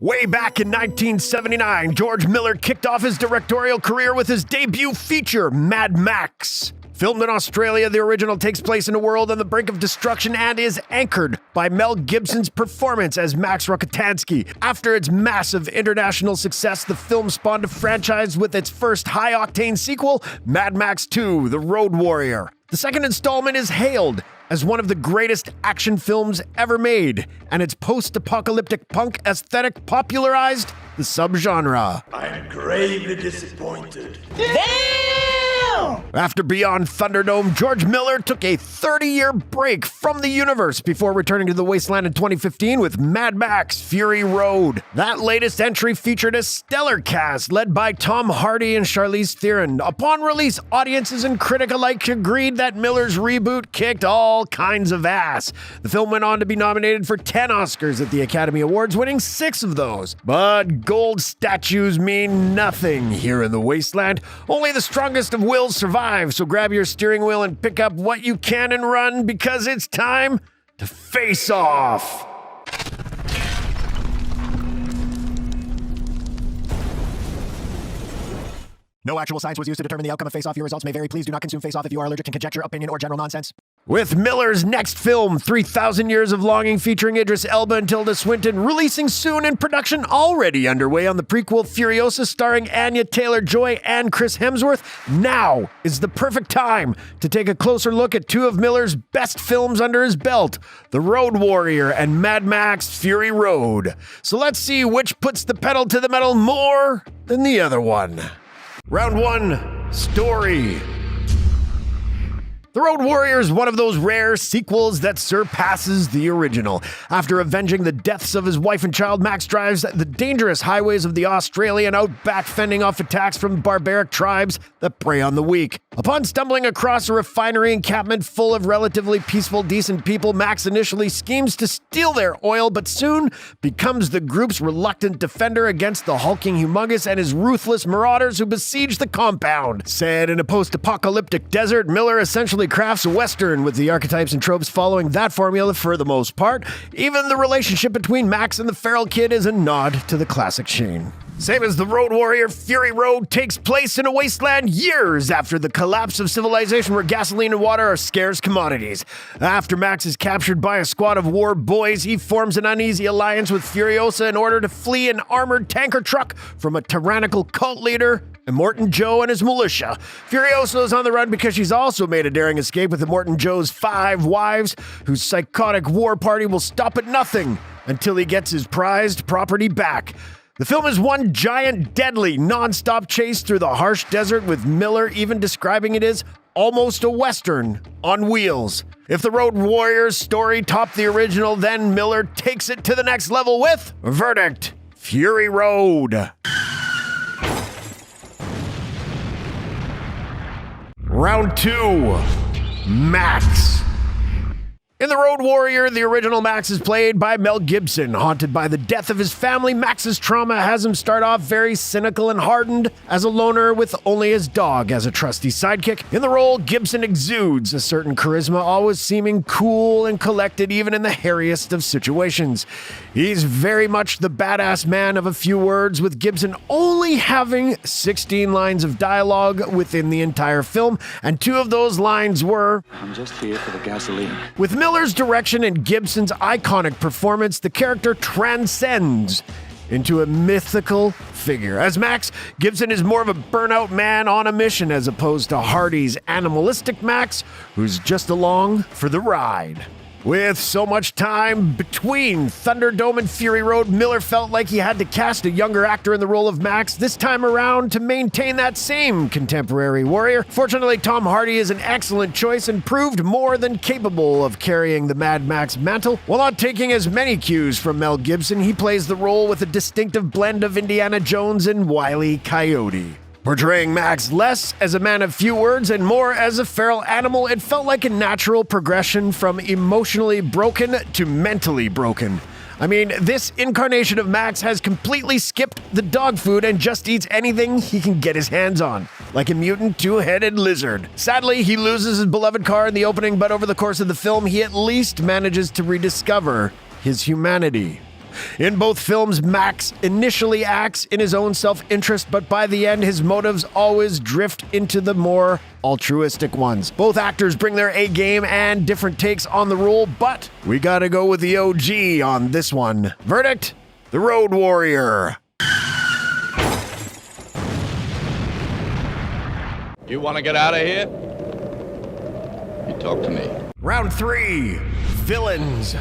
Way back in 1979, George Miller kicked off his directorial career with his debut feature, Mad Max. Filmed in Australia, the original takes place in a world on the brink of destruction and is anchored by Mel Gibson's performance as Max Rockatansky. After its massive international success, the film spawned a franchise with its first high-octane sequel, Mad Max 2: The Road Warrior. The second installment is hailed as one of the greatest action films ever made, and its post-apocalyptic punk aesthetic popularized the subgenre. I'm gravely disappointed. After Beyond Thunderdome, George Miller took a 30-year break from the universe before returning to the wasteland in 2015 with Mad Max: Fury Road. That latest entry featured a stellar cast led by Tom Hardy and Charlize Theron. Upon release, audiences and critics alike agreed that Miller's reboot kicked all kinds of ass. The film went on to be nominated for 10 Oscars at the Academy Awards, winning 6 of those. But gold statues mean nothing here in the wasteland. Only the strongest of wills survive, so grab your steering wheel and pick up what you can and run, because it's time to face off. No actual science was used to determine the outcome of Face Off. Your results may vary. Please do not consume Face Off if you are allergic to conjecture, opinion, or general nonsense. With Miller's next film, 3,000 Years of Longing, featuring Idris Elba and Tilda Swinton, releasing soon and production already underway on the prequel Furiosa starring Anya-Taylor Joy and Chris Hemsworth, now is the perfect time to take a closer look at two of Miller's best films under his belt, The Road Warrior and Mad Max: Fury Road. So let's see which puts the pedal to the metal more than the other one. Round 1, Story. The Road Warrior is one of those rare sequels that surpasses the original. After avenging the deaths of his wife and child, Max drives the dangerous highways of the Australian outback, fending off attacks from barbaric tribes that prey on the weak. Upon stumbling across a refinery encampment full of relatively peaceful, decent people, Max initially schemes to steal their oil, but soon becomes the group's reluctant defender against the hulking humongous and his ruthless marauders who besiege the compound. Set in a post-apocalyptic desert, Miller essentially crafts a Western with the archetypes and tropes following that formula for the most part. Even the relationship between Max and the feral kid is a nod to the classic Shane. Same as The Road Warrior, Fury Road takes place in a wasteland years after the collapse of civilization, where gasoline and water are scarce commodities. After Max is captured by a squad of war boys, he forms an uneasy alliance with Furiosa in order to flee an armored tanker truck from a tyrannical cult leader, Immortan Joe, and his militia. Furiosa is on the run because she's also made a daring escape with Immortan Joe's 5 wives, whose psychotic war party will stop at nothing until he gets his prized property back. The film is one giant, deadly, non-stop chase through the harsh desert, with Miller even describing it as almost a Western on wheels. If The Road Warrior's story topped the original, then Miller takes it to the next level with Verdict: Fury Road. Round 2, Max. In The Road Warrior, the original Max is played by Mel Gibson. Haunted by the death of his family, Max's trauma has him start off very cynical and hardened as a loner with only his dog as a trusty sidekick. In the role, Gibson exudes a certain charisma, always seeming cool and collected even in the hairiest of situations. He's very much the badass man of a few words, with Gibson only having 16 lines of dialogue within the entire film, and 2 of those lines were, "I'm just here for the gasoline." With Miller's direction and Gibson's iconic performance, the character transcends into a mythical figure. As Max, Gibson is more of a burnout man on a mission, as opposed to Hardy's animalistic Max, who's just along for the ride. With so much time between Thunderdome and Fury Road, Miller felt like he had to cast a younger actor in the role of Max this time around to maintain that same contemporary warrior. Fortunately, Tom Hardy is an excellent choice and proved more than capable of carrying the Mad Max mantle. While not taking as many cues from Mel Gibson, he plays the role with a distinctive blend of Indiana Jones and Wile E. Coyote. Portraying Max less as a man of few words and more as a feral animal, it felt like a natural progression from emotionally broken to mentally broken. I mean, this incarnation of Max has completely skipped the dog food and just eats anything he can get his hands on, like a mutant two-headed lizard. Sadly, he loses his beloved car in the opening, but over the course of the film, he at least manages to rediscover his humanity. In both films, Max initially acts in his own self-interest, but by the end, his motives always drift into the more altruistic ones. Both actors bring their A-game and different takes on the role, but we gotta go with the OG on this one. Verdict: The Road Warrior. You want to get out of here? You talk to me. Round 3, Villains.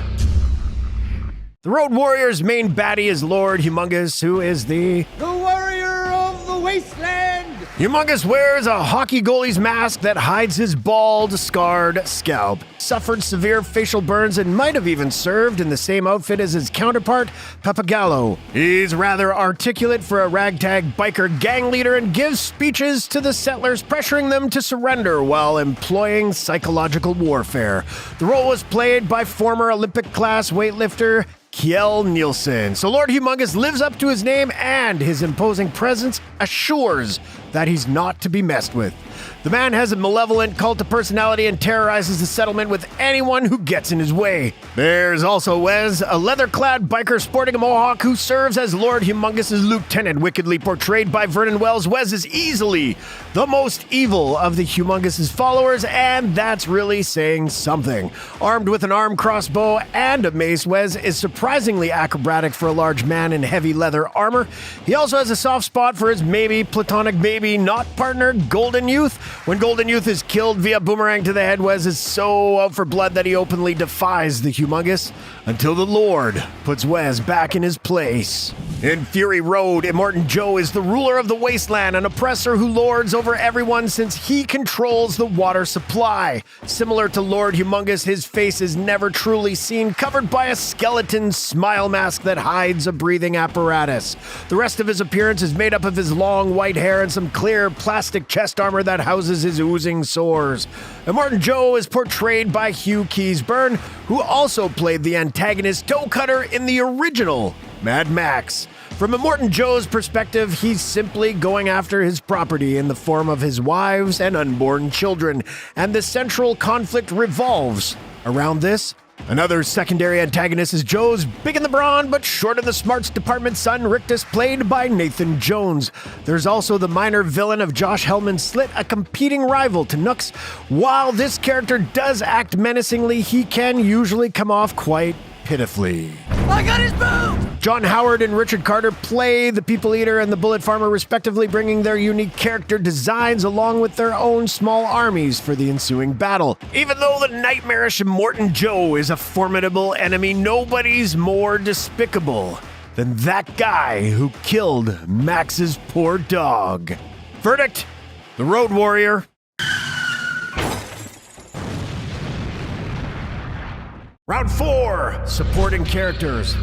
The Road Warrior's main baddie is Lord Humongous, who is the warrior of the wasteland! Humongous wears a hockey goalie's mask that hides his bald, scarred scalp, suffered severe facial burns, and might have even served in the same outfit as his counterpart, Papagallo. He's rather articulate for a ragtag biker gang leader and gives speeches to the settlers, pressuring them to surrender while employing psychological warfare. The role was played by former Olympic-class weightlifter Kjell Nielsen. So Lord Humongous lives up to his name, and his imposing presence assures that he's not to be messed with. The man has a malevolent cult of personality and terrorizes the settlement with anyone who gets in his way. There's also Wes, a leather-clad biker sporting a mohawk who serves as Lord Humongous' lieutenant, wickedly portrayed by Vernon Wells. Wes is easily the most evil of the Humongous' followers, and that's really saying something. Armed with an arm crossbow and a mace, Wes is surprisingly acrobatic for a large man in heavy leather armor. He also has a soft spot for his maybe platonic maybe not partner, Golden Youth. When Golden Youth is killed via boomerang to the head, Wes is so out for blood that he openly defies the Humongous until the Lord puts Wes back in his place. In Fury Road, Immortan Joe is the ruler of the wasteland, an oppressor who lords over everyone since he controls the water supply. Similar to Lord Humongous, his face is never truly seen, covered by a skeleton smile mask that hides a breathing apparatus. The rest of his appearance is made up of his long white hair and some clear plastic chest armor that houses his oozing sores. Immortan Joe is portrayed by Hugh Keays-Byrne, who also played the antagonist Toe Cutter in the original Mad Max. From Immortan Joe's perspective, he's simply going after his property in the form of his wives and unborn children, and the central conflict revolves around this. Another secondary antagonist is Joe's big in the brawn but short in the smarts department son, Rictus, played by Nathan Jones. There's also the minor villain of Josh Hellman's Slit, a competing rival to Nux. While this character does act menacingly, he can usually come off quite pitifully. I got his boob! John Howard and Richard Carter play the People Eater and the Bullet Farmer, respectively, bringing their unique character designs along with their own small armies for the ensuing battle. Even though the nightmarish Immortan Joe is a formidable enemy, nobody's more despicable than that guy who killed Max's poor dog. Verdict: The Road Warrior. Round 4, Supporting Characters.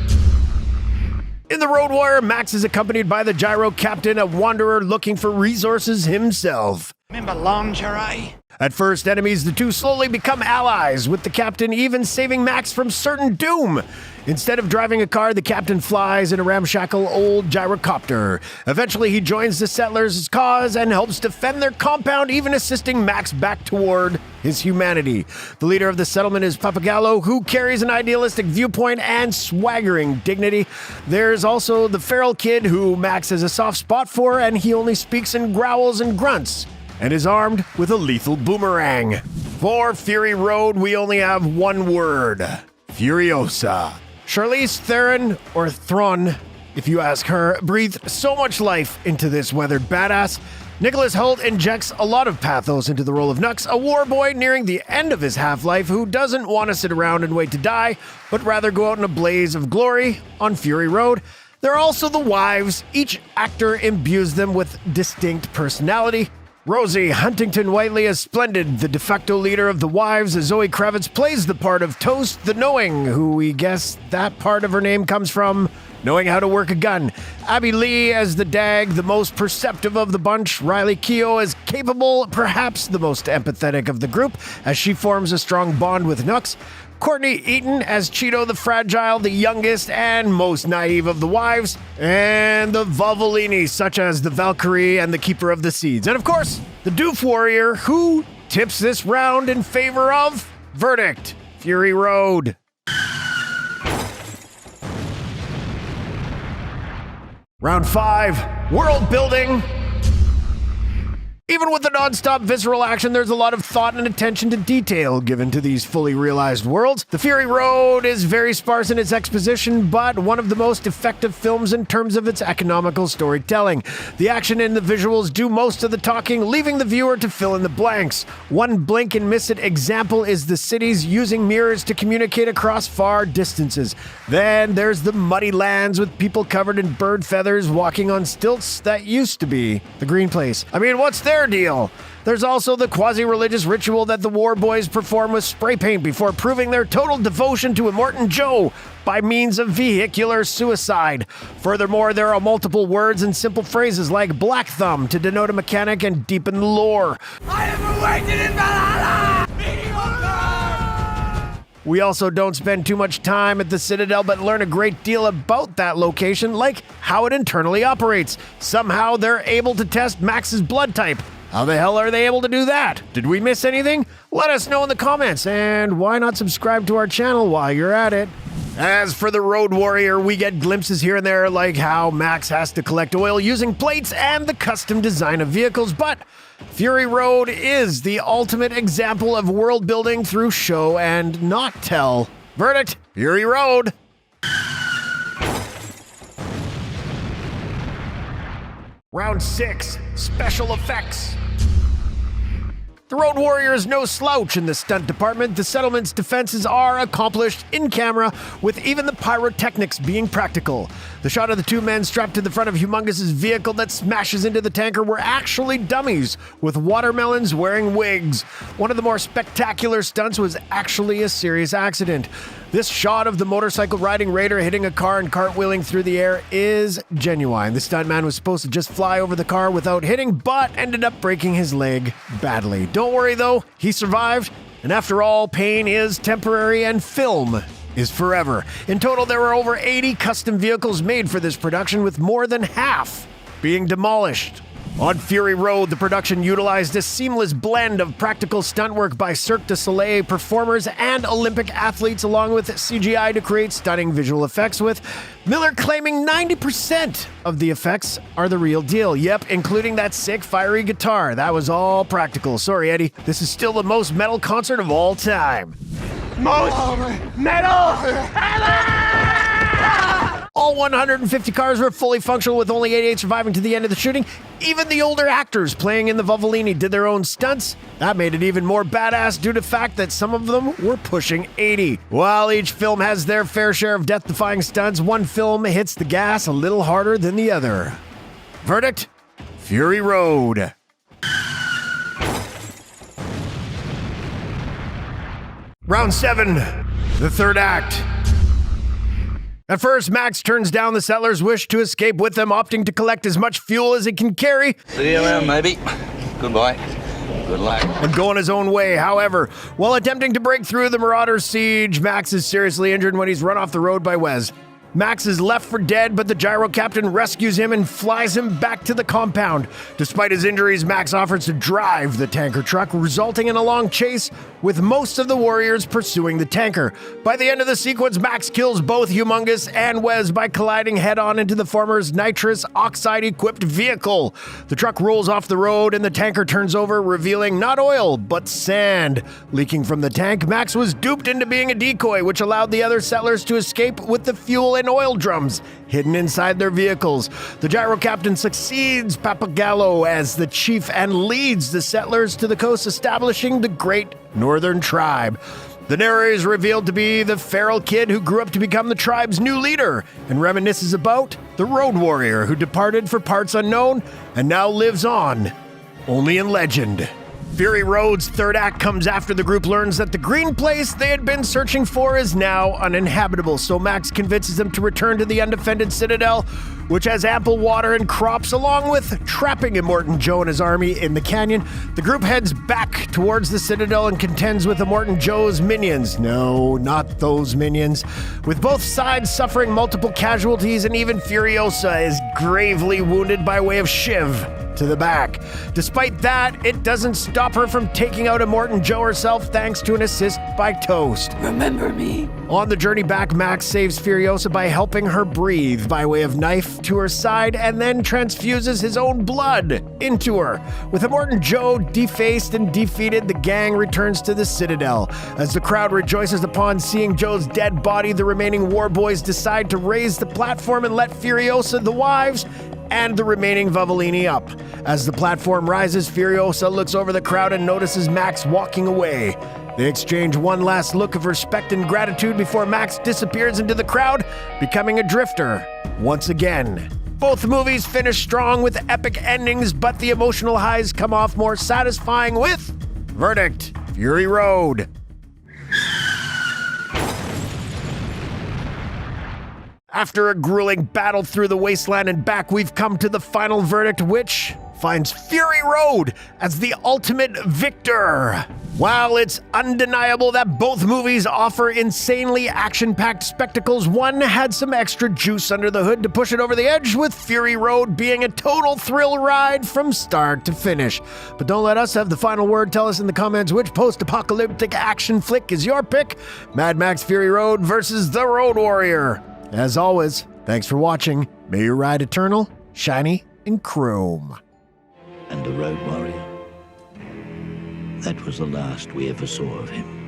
In The Road Warrior, Max is accompanied by the gyro captain, a wanderer looking for resources himself. Remember lingerie? At first, enemies, the two slowly become allies, with the captain even saving Max from certain doom. Instead of driving a car, the captain flies in a ramshackle old gyrocopter. Eventually, he joins the settlers' cause and helps defend their compound, even assisting Max back toward his humanity. The leader of the settlement is Papagallo, who carries an idealistic viewpoint and swaggering dignity. There's also the feral kid, who Max has a soft spot for, and he only speaks in growls and grunts, and is armed with a lethal boomerang. For Fury Road, we only have one word: Furiosa. Charlize Theron, or Theron, if you ask her, breathed so much life into this weathered badass. Nicholas Hoult injects a lot of pathos into the role of Nux, a war boy nearing the end of his half-life who doesn't want to sit around and wait to die, but rather go out in a blaze of glory on Fury Road. There are also the wives. Each actor imbues them with distinct personality. Rosie Huntington-Whiteley is splendid. The de facto leader of the wives, Zoe Kravitz, plays the part of Toast the Knowing, who we guess that part of her name comes from knowing how to work a gun. Abby Lee as the Dag, the most perceptive of the bunch. Riley Keough is capable, perhaps the most empathetic of the group, as she forms a strong bond with Nux. Courtney Eaton as Cheeto the Fragile, the youngest and most naive of the wives, and the Valvolini, such as the Valkyrie and the Keeper of the Seeds. And of course, the Doof Warrior, who tips this round in favor of Round 5, world building. Even with the non-stop visceral action, there's a lot of thought and attention to detail given to these fully realized worlds. The Fury Road is very sparse in its exposition, but one of the most effective films in terms of its economical storytelling. The action and the visuals do most of the talking, leaving the viewer to fill in the blanks. One blink and miss it example is the cities using mirrors to communicate across far distances. Then there's the muddy lands with people covered in bird feathers walking on stilts that used to be the green place. I mean, what's their deal? There's also the quasi-religious ritual that the war boys perform with spray paint before proving their total devotion to Immortan Joe by means of vehicular suicide. Furthermore, there are multiple words and simple phrases like Black Thumb to denote a mechanic and deepen the lore. I am awaited in Valhalla! Mediocre! We also don't spend too much time at the Citadel, but learn a great deal about that location, like how it internally operates. Somehow they're able to test Max's blood type. How the hell are they able to do that? Did we miss anything? Let us know in the comments, and why not subscribe to our channel while you're at it? As for the Road Warrior, we get glimpses here and there, like how Max has to collect oil using plates and the custom design of vehicles, but Fury Road is the ultimate example of world building through show and not tell. Verdict: Fury Road. Round 6, special effects. The Road Warrior is no slouch in the stunt department. The settlement's defenses are accomplished in camera, with even the pyrotechnics being practical. The shot of the two men strapped to the front of Humongous's vehicle that smashes into the tanker were actually dummies, with watermelons wearing wigs. One of the more spectacular stunts was actually a serious accident. This shot of the motorcycle riding raider hitting a car and cartwheeling through the air is genuine. The stuntman was supposed to just fly over the car without hitting, but ended up breaking his leg badly. Don't worry though, he survived, and after all, pain is temporary and film is forever. In total, there were over 80 custom vehicles made for this production, with more than half being demolished. On Fury Road, the production utilized a seamless blend of practical stunt work by Cirque du Soleil performers and Olympic athletes, along with CGI to create stunning visual effects, with Miller claiming 90% of the effects are the real deal. Yep, including that sick, fiery guitar. That was all practical. Sorry, Eddie. This is still the most metal concert of all time. Most metal ever! All 150 cars were fully functional, with only 88 surviving to the end of the shooting. Even the older actors playing in the Vuvolini did their own stunts. That made it even more badass due to the fact that some of them were pushing 80. While each film has their fair share of death-defying stunts, one film hits the gas a little harder than the other. Verdict: Fury Road. Round 7, the third act. At first, Max turns down the settlers' wish to escape with them, opting to collect as much fuel as he can carry. See you around, maybe. Goodbye. Good luck. And go on his own way. However, while attempting to break through the Marauders' siege, Max is seriously injured when he's run off the road by Wes. Max is left for dead, but the gyro captain rescues him and flies him back to the compound. Despite his injuries, Max offers to drive the tanker truck, resulting in a long chase with most of the warriors pursuing the tanker. By the end of the sequence, Max kills both Humongous and Wes by colliding head-on into the former's nitrous oxide-equipped vehicle. The truck rolls off the road and the tanker turns over, revealing not oil, but sand. Leaking from the tank, Max was duped into being a decoy, which allowed the other settlers to escape with the fuel and oil drums hidden inside their vehicles. The gyro captain succeeds Papagallo as the chief and leads the settlers to the coast, establishing the Great Northern Tribe. The narrator is revealed to be the feral kid who grew up to become the tribe's new leader, and reminisces about the Road Warrior who departed for parts unknown and now lives on only in legend. Fury Road's third act comes after the group learns that the green place they had been searching for is now uninhabitable, so Max convinces them to return to the undefended Citadel, which has ample water and crops, along with trapping Immortan Joe and his army in the canyon. The group heads back towards the Citadel and contends with Immortan Joe's minions. No, not those minions. With both sides suffering multiple casualties, and even Furiosa is gravely wounded by way of shiv. to the back. Despite that, it doesn't stop her from taking out Immortan Joe herself thanks to an assist by Toast. Remember me? On the journey back, Max saves Furiosa by helping her breathe by way of knife to her side and then transfuses his own blood into her. With Immortan Joe defaced and defeated, the gang returns to the Citadel. As the crowd rejoices upon seeing Joe's dead body, the remaining war boys decide to raise the platform and let Furiosa, the wives, and the remaining Vavolini up. As the platform rises, Furiosa looks over the crowd and notices Max walking away. They exchange one last look of respect and gratitude before Max disappears into the crowd, becoming a drifter once again. Both movies finish strong with epic endings, but the emotional highs come off more satisfying with verdict: Fury Road. After a grueling battle through the wasteland and back, we've come to the final verdict, which finds Fury Road as the ultimate victor. While it's undeniable that both movies offer insanely action-packed spectacles, one had some extra juice under the hood to push it over the edge, with Fury Road being a total thrill ride from start to finish. But don't let us have the final word. Tell us in the comments which post-apocalyptic action flick is your pick. Mad Max Fury Road versus The Road Warrior. As always, thanks for watching. May your ride eternal, shiny, and chrome. And the Road Warrior? That was the last we ever saw of him.